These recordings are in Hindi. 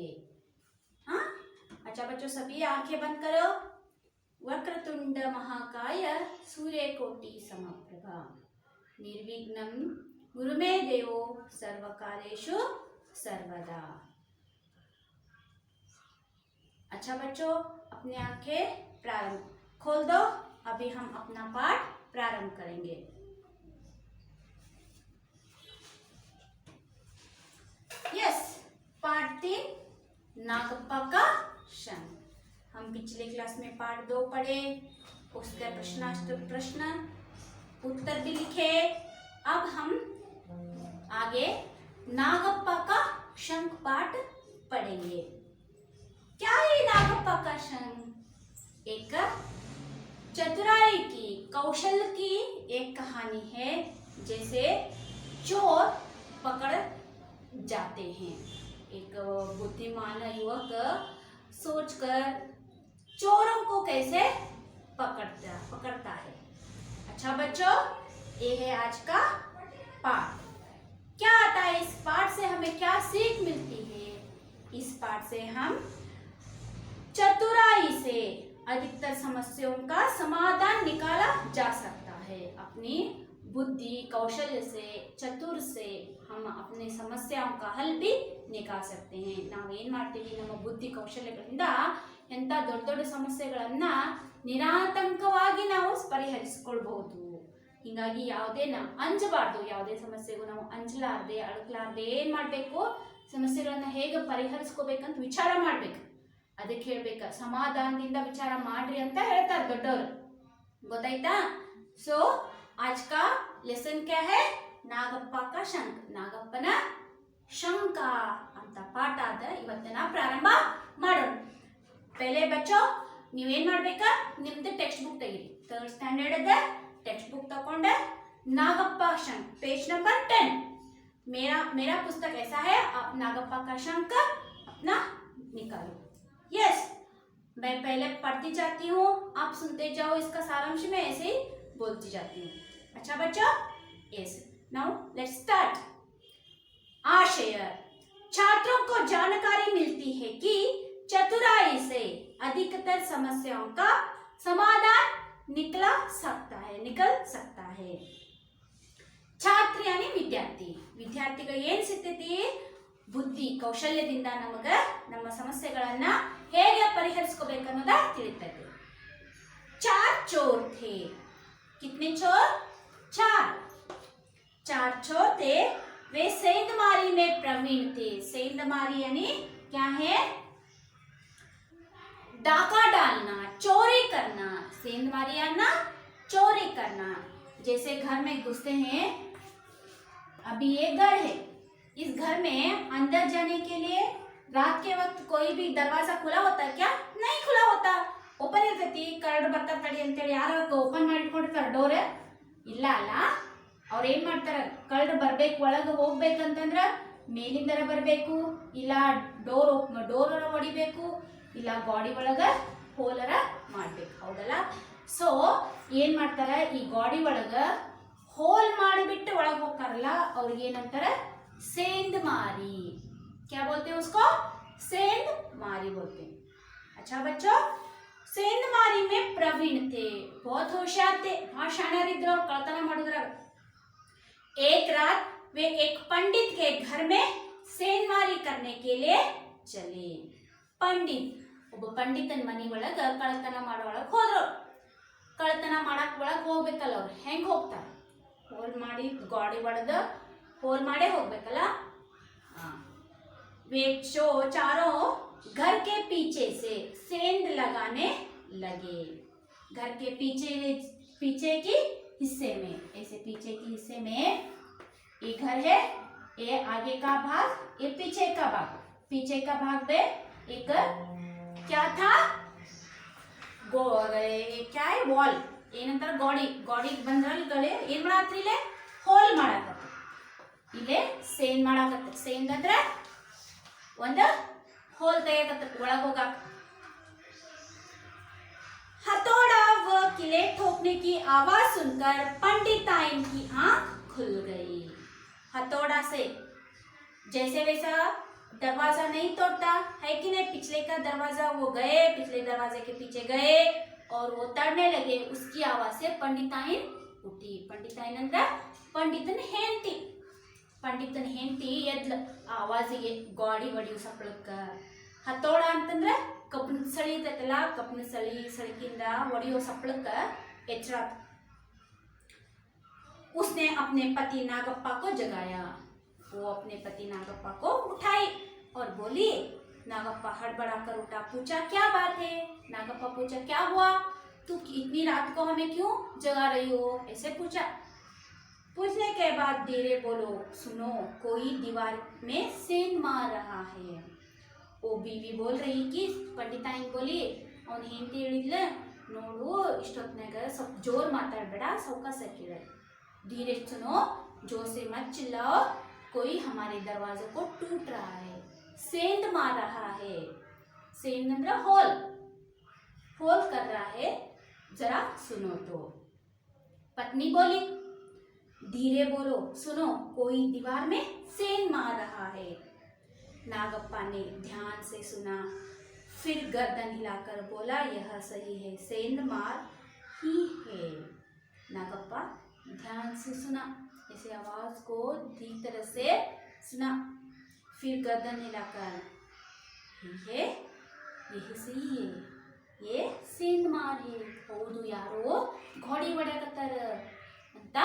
करेंगे। हाँ, अच्छा बच्चों सभी आंखें बंद करो। वक्रतुंड महाकाय सूर्यकोटि समप्रभा निर्विघ्नं कुरु मे देवो सर्वकार्येषु सर्वदा। अच्छा बच्चों अपनी आंखें प्रारंभ खोल दो। अभी हम अपना पाठ प्रारंभ करेंगे। यस, पाठ 3 नागप्पा का शंख। हम पिछले क्लास में पाठ 2 पढ़े, उसका प्रश्न उत्तर भी लिखे। अब हम आगे नागप्पा का शंख पाठ पढ़ेंगे। क्या है नागप्पा का शंख? एक चतुराई की, कौशल की एक कहानी है। जैसे चोर पकड़ जाते हैं, एक बुद्धिमान युवक सोचकर चोरों को कैसे पकड़ता है। अच्छा बच्चों, ये है आज का पाठ। क्या आता है इस पाठ से, हमें क्या सीख मिलती है? इस पाठ से हम चतुराई से अधिकतर समस्याओं का समाधान निकाला जा सकता है। अपनी बुद्धि कौशल से, चतुर से हम अपने समस्याओं का हल भी निकाल सकते हैं। ನಾವು ಏನು ಮಾಡ್ತೀವಿ, ನಮ್ಮ ಬುದ್ಧಿ ಕೌಶಲ್ಯಗಳಿಂದ ಎಂತ ದೊಡ್ಡ ದೊಡ್ಡ ಸಮಸ್ಯೆಗಳನ್ನ ನಿರಾತಂಕವಾಗಿ ನಾವು ಪರಿಹರಿಸಿಕೊಳ್ಳಬಹುದು। ಹೀಗಾಗಿ ಯಾವುದೇ ಅಂಜಬಾರ್ದು, ಯಾವುದೇ ಸಮಸ್ಯೆಗೂ ನಾವು ಅಂಜಲಾರ್ದೆ ಅಳಕಲಾರ್ದೆ ಏನು ಮಾಡಬೇಕು, ಸಮಸ್ಯೆಗಳನ್ನ ಹೇಗೆ ಪರಿಹರಿಸ್ಕೋಬೇಕಂತ ವಿಚಾರ ಮಾಡಬೇಕು। ಅದಕ್ಕೆ ಹೇಳ್ಬೇಕು, ಸಮಾಧಾನದಿಂದ ವಿಚಾರ ಮಾಡ್ರಿ ಅಂತ ಹೇಳ್ತಾರೆ ದೊಡ್ಡವರು, ಗೊತ್ತಾಯ್ತಾ? सो आज का लेसन क्या है? नागप्पा का शंख, नागಪ್ಪನ ಶಂಖ ಅಂತ ಪಾಠ ಅದ ಇವತ್ತಿನ ಪ್ರಾರಂಭ ಮಾಡೋಣ। पहले बच्चों ನೀವೇನ್ ಮಾಡಬೇಕಾ, ನಿಮ್ಮದು ಟೆಕ್ಸ್ಟ್ ಬುಕ್ ತೆಗಿರಿ। 3rd ಸ್ಟ್ಯಾಂಡರ್ಡ್ ಅದ टेक्स्ट बुक तक नागप्पा शंख पेज नंबर 10। मेरा पुस्तक ऐसा है, आप नागप्पा का शंख अपना निकालो। यस, मैं पहले पढ़ती जाती हूँ, आप सुनते जाओ। इसका सारांश मैं ऐसे ही बोलती जाती हूँ। अच्छा बच्चों, यस, नाउ लेट्स स्टार्ट। आशय: छात्रों को जानकारी मिलती है कि चतुराई से अधिकतर समस्याओं का समाधान निकल सकता है। छात्र यानी विद्यार्थी, ವಿದ್ಯಾರ್ಥಿಗಳು ಏನು ಸಿಗ್ತೈತಿ, ಬುದ್ಧಿ ಕೌಶಲ್ಯದಿಂದ ನಮಗೆ ನಮ್ಮ ಸಮಸ್ಯೆಗಳನ್ನ ಹೇಗೆ ಪರಿಹರಿಸ್ಕೋಬೇಕು ಅನ್ನೋದ ತಿಳಿತೈತಿ। 4 चोर थे। कितने चोर? 4 चोर थे। वे सेंधमारी में प्रवीण थे। सेंधमारी यानी क्या है? डाका डालना, चोरी करना। सेंधमारी यानी चोरी करना। जैसे घर में घुसते हैं, अभी एक घर है, इस घर में अंदर जाने के लिए रात के वक्त कोई भी दरवाजा खुला होता है क्या? नहीं खुला होता, ओपन इರ್ತೈತಿ। ಕರಡು ಬರ್ತಾರೆ ತಡಿ ಅಂತೇಳಿ ಯಾರು ಓಪನ್ ಮಾಡಿಟ್ಕೊಂಡಿರ್ತಾರೆ ಡೋರ್? ಇಲ್ಲ ಅಲ್ಲ, ಅವ್ರು ಏನು ಮಾಡ್ತಾರೆ, ಕರಡು ಬರ್ಬೇಕು, ಒಳಗೆ ಹೋಗ್ಬೇಕಂತಂದ್ರೆ ಮೇಲಿಂದರ ಬರಬೇಕು, ಇಲ್ಲ ಡೋರ್ ಹೊಡಿಬೇಕು, ಇಲ್ಲ ಗಾಡಿ ಒಳಗೆ ಹೋಲರ ಮಾಡ್ಬೇಕು, ಹೌದಲ್ಲ? ಸೊ ಏನು ಮಾಡ್ತಾರೆ, ಈ ಗಾಡಿ ಒಳಗೆ ಹೋಲ್ ಮಾಡಿಬಿಟ್ಟು ಒಳಗೆ ಹೋಗ್ತಾರಲ್ಲ, ಅವ್ರಿಗೆ ಏನಂತಾರೆ? सेंधमारी। क्या बोलते हैं उसको? सेंधमारी बोलते हैं। अच्छा बच्चों, सेंधमारी में प्रवीण थे, बहुत होशियार थे, शाणरिद्र और कळतನ ಮಾಡಿದ್ರು। एक रात वे एक पंडित के घर में सेंधमारी करने के लिए चले। पंडित ಒಬ್ಬ ಪಂಡಿತನ ಮನೆ ಒಳಗೆ ಕಳತನ ಮಾಡೋಳಗೆ ಹೋದ್ರು। ಕಳತನ ಮಾಡಕ್ಕೆ ಒಳಗೆ ಹೋಗ್ಬೇಕಲ್ಲ, ಅವ್ರು ಹೆಂಗೆ ಹೋಗ್ತಾರೆ? ಹೋಲ್ ಮಾಡಿ ಗಾಡಿ ಒಡೆದು होल मारे होगबेकಲ್ಲ। वे चारों घर के पीछे से सेंध लगाने लगे। घर के पीछे की हिस्से में, ऐसे पीछे की हिस्से में ये घर है, ये आगे का भाग, ये पीछे का भाग। पीछे का भाग में एक क्या था? क्या है? वॉल। ಏನಂತಾರ? ಗಾಡಿ ಬಂದ್ರಲ್ಲಿ ಏನ್ ಮಾಡಾತ್ರಿ? ಇಲ್ಲೇ ಹೋಲ್ ಮಾಡಾಕ, ಇಲ್ಲೇ ಸೇನ್ ಮಾಡಾಕತ್ತ। ಸೇನ್ ಅಂದ್ರೆ ಒಂದು ಹೋಲ್ ತೆಗೆಯಕತ್ತ ಒಳಗೆ ಹೋಗಾಕ। हथौड़ा व किले ठोकने की आवाज सुनकर पंडिताइन की आंख खुल गई। हथौड़ा से जैसे वैसा दरवाजा नहीं तोड़ता है कि नहीं। पिछले का दरवाजा वो गए, पिछले दरवाजे के पीछे गए और वो तड़ने लगे। उसकी आवाज से पंडिताइन उठी। पंडिताइन अंद्र पंडितन हेंती, पंडितन हेंती ಎದ್ಲು. ಆವಾಜಿಗೆ ಗಾಡಿ ಹೊಡಿಯೋ ಸಪ್ಪಳಕ್ಕ. ಹತೋಡ ಅಂತಂದ್ರೆ ಕಬ್ಬಿಣ ಸಳಿ ಇರ್ತೈತಲ್ಲ, ಕಬ್ಬಿಣ ಸಳಿಕಿಂದ ಹೊಡಿಯೋ ಸಪ್ಪಳಕ್ಕ ಎಚ್ಚರಾತ. उसने अपने पति नागप्पा को जगाया। वो अपने पति नागप्पा को उठाई और बोली। नागप्पा हड़बड़ा कर उठा, पूछा क्या बात है। नागप्पा पूछा क्या हुआ, तू इतनी रात को हमें क्यों जगा रही हो, ऐसे पूछा। पूछने के बाद धीरे बोलो, सुनो कोई दीवार में सेंध मार रहा है। वो बीवी बोल रही कि पंडिताइन बोली ಅವ್ನು ಹೆಂಡತಿ ಹೇಳಿದ್ಲ, ನೋಡು ಇಷ್ಟೊತ್ನಾಗ ಸ್ವಲ್ಪ ಜೋರ್ ಮಾತಾಡಬೇಡ, ಸಾವಕಾಶ ಕೇಳ. धीरे सुनो, जोर से मत चिल्लाओ, कोई हमारे दरवाजे को टूट रहा है, सेंध मार रहा है। सेंध मतलब होल, होल कर रहा है, जरा सुनो तो। पत्नी बोली, धीरे बोलो, सुनो कोई दीवार में सेंध मार रहा है। नागप्पा ने ध्यान से सुना, फिर गर्दन हिलाकर बोला, यह सही है, सेंध मार ही है। नागप्पा ध्यान से सुना, इसे आवाज को ठीक तरह से सुना, फिर गर्दन हिलाकर, है यही सही है, ये सेंध मार है, ಹೌದು ಯಾರೋ ಗೋಡಿ ಹೊಡ್ಯಾಕತ್ತಾರ ಅಂತ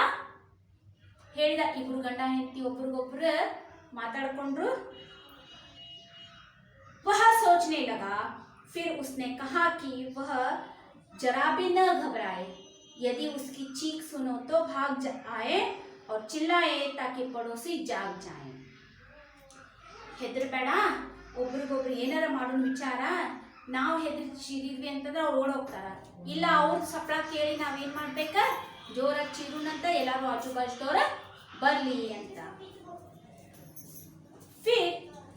ಹೇಳಿದ. ಇಬ್ರು ಗಂಡ ಹೆಂಡತಿ ಒಬ್ರಿಗೊಬ್ರು ಮಾತಾಡ್ಕೊಂಡ್ರು. वह सोचने लगा, फिर उसने कहा कि वह जरा भी न घबराए, यदि उसकी चीख सुनो तो भाग आए और चिल्लाए ताकि पड़ोसी जाग जाए. ಹೆದರಬೇಡ, ಒಬ್ರಿಗೊಬ್ರು ಏನಾರ ಮಾಡೋಣ ವಿಚಾರ, ನಾವು ಚೀರಿದ್ವಿ ಅಂತಂದ್ರೆ ಅವ್ರು ಓಡೋಗ್ತಾರ. ಇಲ್ಲ ಅವ್ರ ಸಪ್ಪಳ ಕೇಳಿ ನಾವೇನ್ ಮಾಡ್ಬೇಕ, ಜೋರಾಗಿ ಚೀರುನಂತ ಎಲ್ಲಾರು ಆಜು ಬಾಜುದವ್ರ ಬರ್ಲಿ ಅಂತ. फिर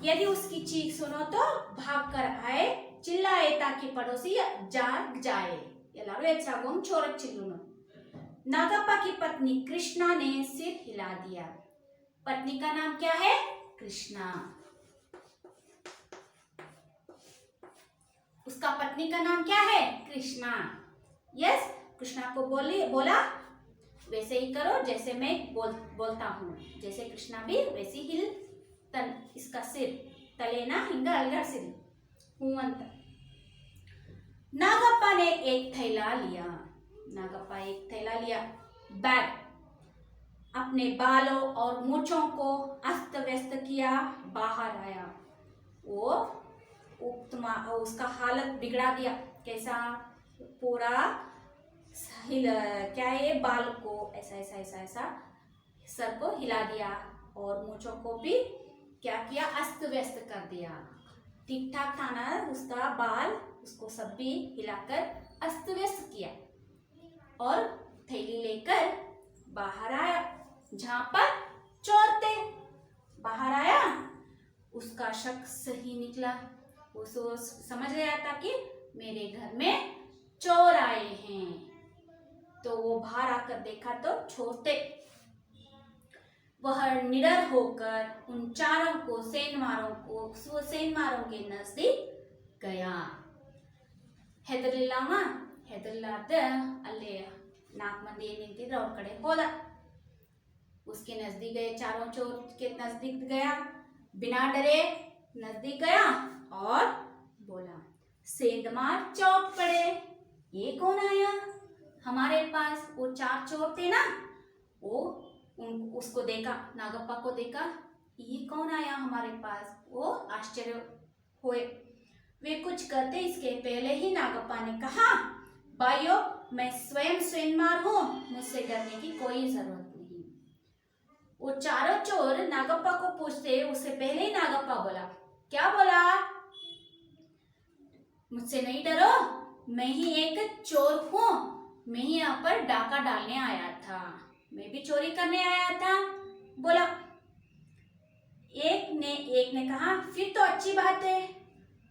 यदि उसकी चीख सुनो तो भाग कर आए, चिल्लाए ताकि पड़ोसी जाग जाए, ಎಲ್ಲರೂ ಎಚ್ಚಾಗೋಂಗ್ ಚೋರಕ್ ಚಿಲ್ಲುನು. नागप्पा की पत्नी कृष्णा ने सिर हिला दिया. पत्नी का नाम क्या है, कृष्णा. उसका पत्नी का नाम क्या है, कृष्णा. यस, कृष्णा को बोला वैसे ही करो जैसे मैं बोलता हूँ. जैसे कृष्णा भी वैसे हिल तन, इसका सिर तलेना हिंग अलगासिरी हूँ अंत. नागप्पा ने एक थैला लिया. नागप्पा एक थैला लिया, बैग. अपने बालों और मूंछों को अस्त व्यस्त किया, बाहर आया. वो उसका हालत बिगड़ा दिया. कैसा, पूरा क्या है, बाल को ऐसा ऐसा ऐसा ऐसा सर को हिला दिया और मूंछों को भी क्या किया, अस्त व्यस्त कर दिया. ठीक ठाक था ना उसका बाल, उसको सब भी हिलाकर अस्त व्यस्त किया और थैली लेकर बाहर आया. जहां पर चोर थे, बाहर आया. उसका शक सही निकला. वो समझ गया था कि मेरे घर में चोर आए हैं. तो वो बाहर आकर देखा तो चोर थे. वह निडर होकर उन चारों को सेंधमारों के नजदीक गया. ಹೆದರ್ಲಿಲ್ಲವ, ಹೆದರ್ಲಾರ್ದ ಅಲ್ಲಿ 4 ಮಂದಿ ಏನ್ ನಿಂತಿದ್ರು ಅವ್ರ ಕಡೆ ಹೋದ. उसके नजदीक गए, चारों चोर के नजदीक गया, बिना डरे नजदीक गया और बोला, सेंधमार चौक पड़े, ये कौन आया हमारे पास. वो 4 चोर थे ना, वो उसको देखा, नागप्पा को देखा, ये कौन आया हमारे पास. वो आश्चर्य हुए. वे कुछ कहते इसके पहले ही नागप्पा ने कहा, भाइयों मैं स्वयं सेंधमार हूं, मुझसे डरने की कोई जरूरत नहीं. वो चारों चोर नागप्पा को पूछते, उससे पहले ही नागप्पा बोला, क्या बोला, मुझसे नहीं डरो, मैं ही एक चोर हूं, मैं ही यहाँ पर डाका डालने आया था, मैं भी चोरी करने आया था. बोला. एक ने कहा, फिर तो अच्छी बात है,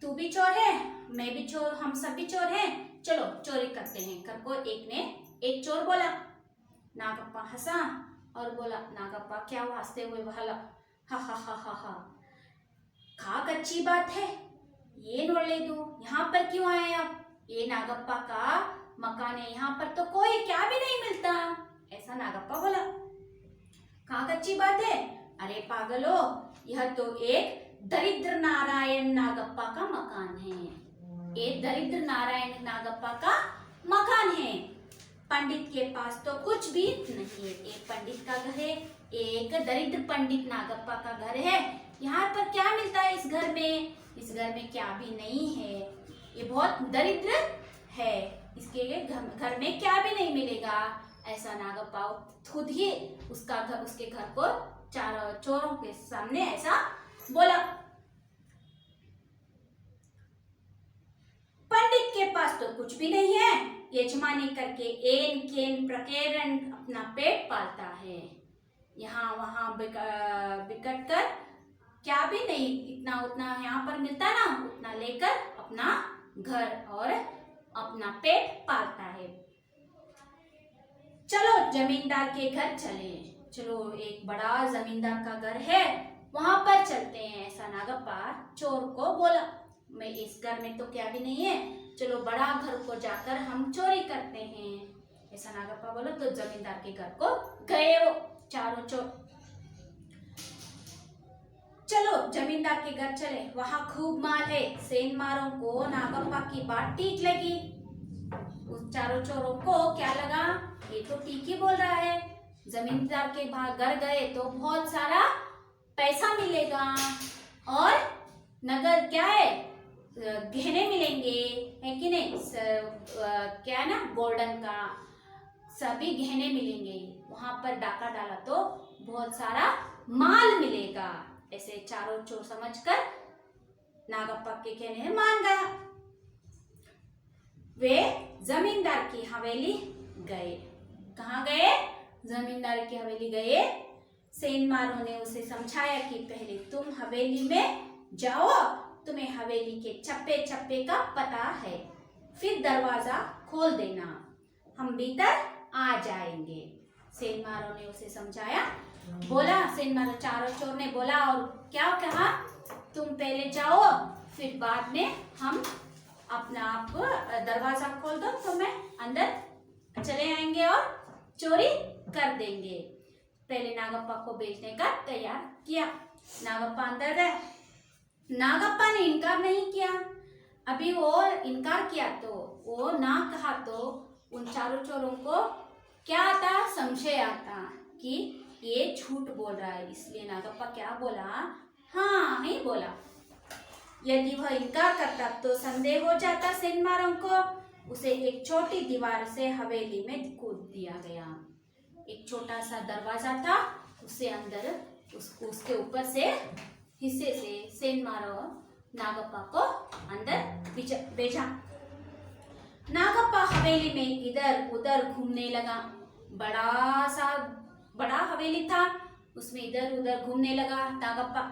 तू भी चोर है, मैं भी चोर, हम सब भी चोर हैं, चलो चोरी करते हैं. करको एक चोर बोला. नागप्पा हंसा और बोला, नागप्पा क्या हंसते हुए बोला, हा हा हा हा हा, खाक अच्छी बात है, ये नोले दो, यहाँ पर क्यों आए आप? ये नागप्पा का मकान है, यहाँ पर तो कोई क्या भी नहीं मिलता। ऐसा नागप्पा बोला। खाक अच्छी बात है, अरे पागलो, यह तो एक दरिद्र नारायण नागप्पा का मकान है। एक दरिद्र नारायण नागप्पा का मकान है। पंडित के पास तो कुछ भी नहीं है। एक पंडित का घर है, एक दरिद्र पंडित नागप्पा का घर है। यहाँ पर क्या मिलता है इस घर में? इस घर में क्या भी नहीं है। ये बहुत दरिद्र है, इसके घर में क्या भी नहीं मिलेगा। ऐसा नागप्पा खुद ही उसके घर को चारों चोरों के सामने ऐसा बोला। पंडित के पास तो कुछ भी नहीं है, यजमानी करके एन केन प्रकेरन अपना पेट पालता है। यहाँ वहां बिकट कर क्या भी नहीं, इतना उतना यहाँ पर मिलता ना, उतना लेकर अपना घर और अपना पेट पालता है। चलो जमींदार के घर चले। चलो एक बड़ा जमींदार का घर है, वहां पर चलते हैं। ऐसा नागप्पा चोर को बोला, मैं इस घर में तो क्या भी नहीं है, चलो बड़ा घर को जाकर हम चोरी करते हैं। ऐसा नागप्पा बोला तो जमींदार के घर को गए वो चारों चोर। चलो जमींदार के घर चले, वहां खूब माल है। सेनमारों को नागप्पा की बात ठीक लगी। उस चारों चोरों को क्या लगा, ये तो ठीक ही बोल रहा है, जमींदार के घर गए तो बहुत सारा पैसा मिलेगा और नगद क्या है, गहने मिलेंगे, है कि नहीं? क्या है ना, गोल्डन का सभी गहने मिलेंगे। वहां पर डाका डाला तो बहुत सारा माल मिलेगा। ऐसे चारों चोर समझकर नागप्पा के कहने में मान गया। वे जमींदार की हवेली गए। कहाँ गए? जमींदार की हवेली गए। सेनमारों ने उसे समझाया कि पहले तुम हवेली में जाओ, तुम्हें हवेली के चप्पे चप्पे का पता है, फिर दरवाजा खोल देना, हम भीतर आ जाएंगे। सेनमारों ने उसे समझाया, बोला सेनमारों, चारों चोर ने बोला और क्या कहा, तुम पहले जाओ, फिर बाद में हम अपना आप दरवाजा खोल दो तो मैं अंदर चले आएंगे और चोरी कर देंगे। पहले नागप्पा को बेचने का तैयार किया। नागप्पा अंदर गए। नागप्पा ने इनकार नहीं किया। अभी वो इनकार किया तो वो ना कहा तो उन चारों चोरों को क्या आता, संशय आता कि ये झूठ बोल रहा है। इसलिए नागप्पा क्या बोला, हाँ ही बोला। यदि वह इनकार करता तो संदेह हो जाता सेनमारों को। उसे एक छोटी दीवार से हवेली में कूद दिया गया। एक छोटा सा दरवाजा था, उससे अंदर उसके ऊपर से हिस्से से सेनमारों नागप्पा को अंदर भेजा। नागप्पा हवेली में इधर उधर घूमने लगा। बड़ा हवेली था, उसमें इधर उधर घूमने लगा नागप्पा।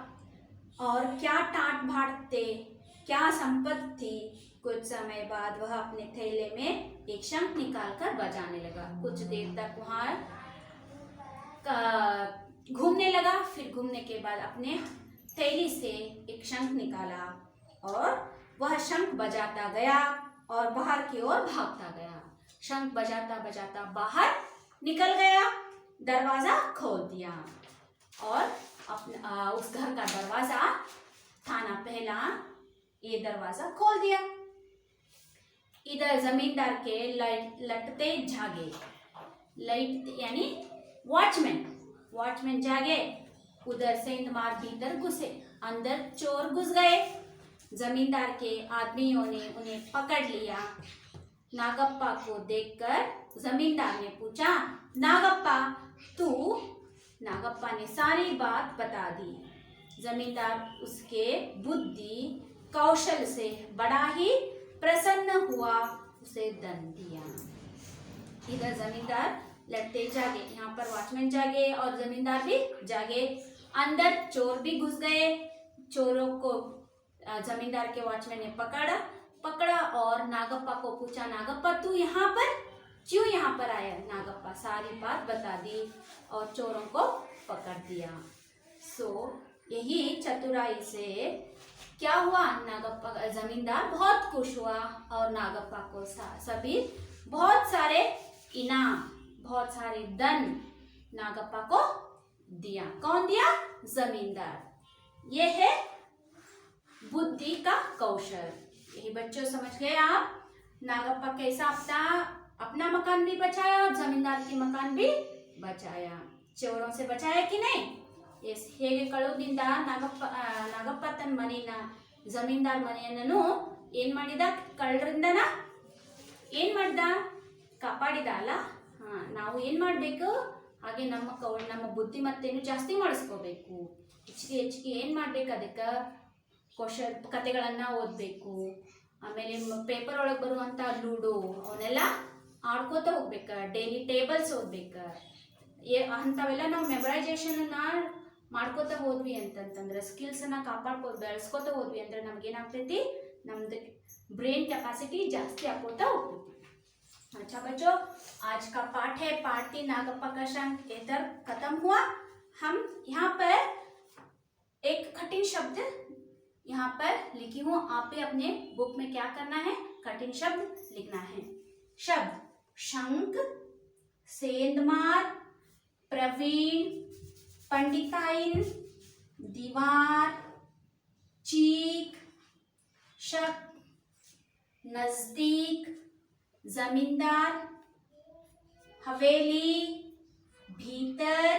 और क्या टाट भाट थे, क्या संपत्ति थी। कुछ समय बाद वह अपने थैले में एक शंख निकालकर बजाने लगा। कुछ देर तक वहां घूमने लगा। फिर घूमने के बाद अपने थैली से एक शंख निकाला और वह शंख बजाता गया और बाहर की ओर भागता गया। शंख बजाता बजाता बाहर निकल गया, दरवाजा खोल दिया और अपना उस घर का दरवाजा था ना पहला, ये दरवाजा खोल दिया। इधर जमींदार के लटते जागे। लाइट यानी वॉचमैन जागे। उधर सेंधमार भीतर घुसे, अंदर चोर घुस गए। जमींदार के आदमियों ने उन्हें पकड़ लिया। नागप्पा को देखकर जमींदार ने पूछा, नागप्पा तू? नागप्पा ने सारी बात बता दी। जमींदार उसके बुद्धि कौशल से बड़ा ही प्रसन्न हुआ, उसे दंड दिया। इधर जमींदार लड़ते जागे, यहाँ पर वॉचमैन जागे और जमींदार भी जागे। अंदर चोर भी घुस गए। चोरों को जमींदार के वॉचमैन ने पकड़ा और नागप्पा को पूछा, नागप्पा तू यहाँ पर क्यों यहाँ पर आया? नागप्पा सारी बात बता दी और चोरों को पकड़ दिया। सो यही चतुराई से क्या हुआ, नागप्पा जमींदार बहुत खुश हुआ और नागप्पा को सभी बहुत सारे इनाम, बहुत सारे धन नागप्पा को दिया। कौन दिया? जमींदार। ये है बुद्धि का कौशल। यही बच्चों समझ गए आप, नागप्पा कैसा अपना मकान भी बचाया और जमींदार की मकान भी बचाया। चोरों से बचाया कि नहीं? ಎಸ್ ಹೇಗೆ ಕಳುದಿಂದ ನಾಗಪ್ಪ ತನ್ನ ಮನೆನ ಜಮೀನ್ದಾರ್ ಮನೆಯನ್ನು ಏನ್ ಮಾಡಿದ? ಕಳ್ಳರಿಂದನ ಏನ್ ಮಾಡ್ದ? ಕಾಪಾಡಿದ ಅಲ್ಲ. ನಾವು ಏನ್ ಮಾಡ್ಬೇಕು? ಹಾಗೆ ನಮ್ಮ ಬುದ್ಧಿಮತ್ತೆಯನ್ನು ಜಾಸ್ತಿ ಮಾಡಿಸ್ಕೋಬೇಕು. ಹೆಚ್ಚಿಗೆ ಏನ್ ಮಾಡ್ಬೇಕು? ಅದಕ್ಕೆ ಕತೆಗಳನ್ನ ಓದಬೇಕು. ಆಮೇಲೆ ಪೇಪರ್ ಒಳಗೆ ಬರುವಂತ ಲೂಡೋ ಅವನ್ನೆಲ್ಲ ಆಡ್ಕೋತ ಹೋಗ್ಬೇಕು. ಡೈಲಿ ಟೇಬಲ್ಸ್ ಓದ್ಬೇಕು. ಅಂಥವೆಲ್ಲ ನಾವು ಮೆಮರೈಸೇಷನ್ ಮಾಡ್ಕೋತ ಹೋದ್ವಿ ಅಂತಂತಂದ್ರೆ, ಸ್ಕಿಲ್ಸನ್ನ ಬೆಳೆಸ್ಕೋತ ಹೋದ್ವಿ ಅಂದ್ರೆ ನಮ್ಗೇನಾಗ್ತೈತಿ? ನಮ್ದು ब्रेन कैपेसिटी जास्ती आकोता होती। अच्छा बच्चों, आज का पाठ है पाठ 3 नागप्पा का शंख इधर खत्म हुआ। हम यहाँ पर एक कठिन शब्द यहाँ पर लिखी हूँ, आप भी अपने बुक में क्या करना है? कठिन शब्द लिखना है। शब्द शंख, सेंधमार, प्रवीण, पंडिताइन, दीवार, चीख, शक, नजदीक, जमींदार, हवेली, भीतर,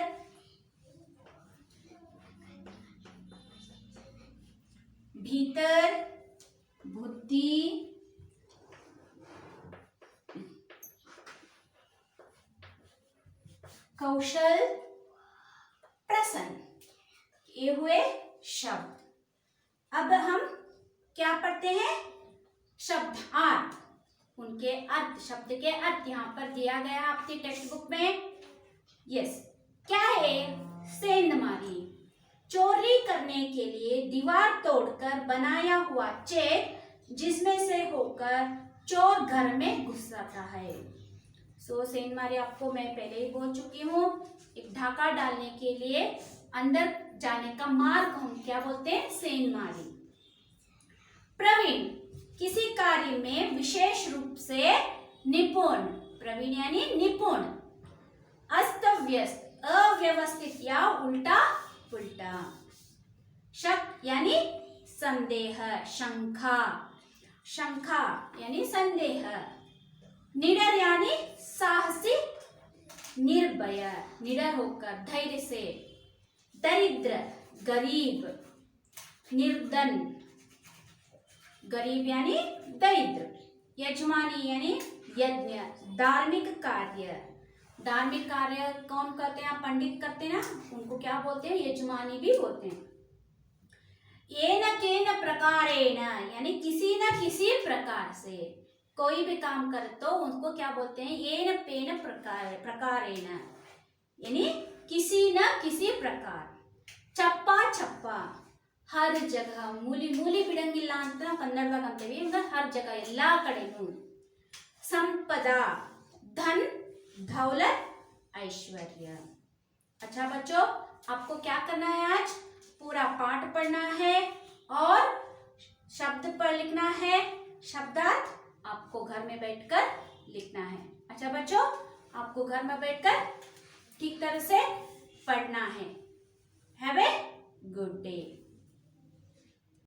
बुद्धि, कौशल, प्रसन्न। ये हुए शब्द। अब हम क्या पढ़ते हैं? शब्दार्थ, उनके अर्थ, शब्द के अर्थ यहाँ पर दिया गया आपकी टेक्स्ट बुक में। यस, क्या है? सेंधमारी, चोरी करने के लिए दीवार तोड़कर बनाया हुआ चेक जिसमें से होकर चोर घर में घुस जाता है। सेंधमारी आपको मैं पहले ही बोल चुकी हूँ, एक ढाका डालने के लिए अंदर जाने का मार्ग हम क्या बोलते हैं? सेंधमारी। प्रवीण, किसी कार्य में विशेष रूप से निपुण, प्रवीण यानी निपुण। अस्त व्यस्त, अव्यवस्थित या उल्टा पुल्टा। शक यानी संदेह, शंका, शंका यानी संदेह। निडर यानी साहसी, निर्भय, निडर होकर धैर्य से। दरिद्र, गरीब, निर्धन, गरीब यानी दरिद्र। यजमानी यानी यज्ञ, धार्मिक कार्य, धार्मिक कार्य कौन करते हैं? पंडित करते हैं ना, उनको क्या बोलते हैं? यजमानी भी बोलते हैं। येन केन प्रकारेण यानी किसी न किसी प्रकार से, कोई भी काम करे तो उनको क्या बोलते हैं? येन पेन प्रकारेण यानी किसी न किसी प्रकार। चप्पा छप्पा, हर जगह, ಮೂಲಿ ಬಿಡಂಗಿಲ್ಲ ಅಂತ ಕನ್ನಡದಾಗ ಅಂತೀವಿ, हर जगह ಎಲ್ಲಾ ಕಡೆನೂ। संपदा, धन, दौलत, ऐश्वर्य। अच्छा बच्चों, आपको क्या करना है? आज पूरा पाठ पढ़ना है और शब्द पर लिखना है। शब्दार्थ आपको घर में बैठकर लिखना है। अच्छा बच्चों, आपको घर में बैठकर ठीक तरह से पढ़ना है। Have a good day.